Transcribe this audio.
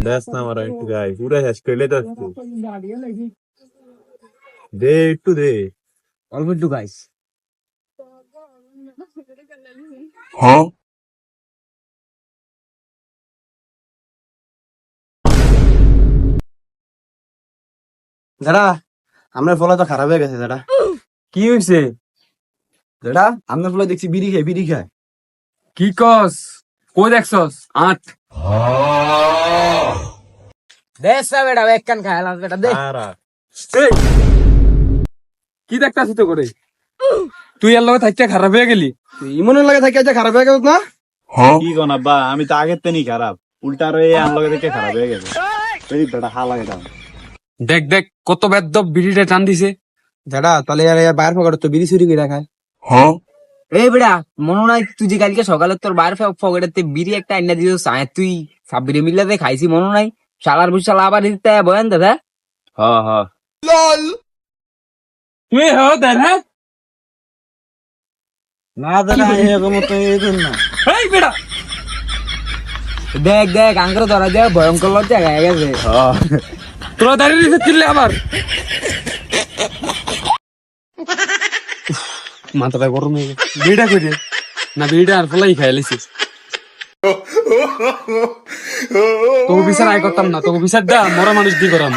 দেখ না আমার একটু গাই পুরো শেষ করলে তো দে একটু দে অল্প একটু গাইস। দাদা আমরা ফলা তো খারাপ হয়ে গেছে দাদা। কি হয়েছে? দাদা আমরা ফলা দেখছি বিড়ি খায়। কি কস? কই দেখছস? আট দেশ বেটা এক কান খাইলাম বেটা দে। আরা এই, কি দেখতাছিস তো করে? তুই এর লগে থাকতে খারাপ হয়ে গেলি। ইমনের লাগে থাকে খারাপ হয়ে গেল না? কি কোন আব্বা আমি তো আগের তেনই খারাপ উল্টা আরো এই আমার লগে দেখে খারাপ হয়ে গেছে এই বেটা হালা এটা দেখ দেখ কত বেদ্যপ বিড়িটা টান দিছে। দাদা তাহলে বাইরের পকেটে তো বিড়ি চুরি করে খায়। এই বেড়া মনে নাই তুই যে কালকে সকালে তোর বাইরে পকেটে বিড়ি একটা আইনা দিও সায় তুই সাব্বিরে মিল্লাতে খাইছি মনে নাই শালার বুঝালা আবার দিতে বয়ান দাদা। হ হ তুই হ দেন হ্যাঁ। না দাদা এরকম তো এদিন না। এই বেটা দেখ দেখ আঙ্গুর ধরা দেখ ভয়ঙ্কর লজ্জা গায়ে গেছে। তোরা দাঁড়িয়ে দিতে চিল্লে আবার মাথাটা গরম হয়ে গেছে। বিড়িটা কই রে? না বিড়িটা আর ফলাই খাই লাইছিস। তোকে বিচার আয় করতাম না, তোকে বিচার দা মরা মানুষ দিয়ে করাম।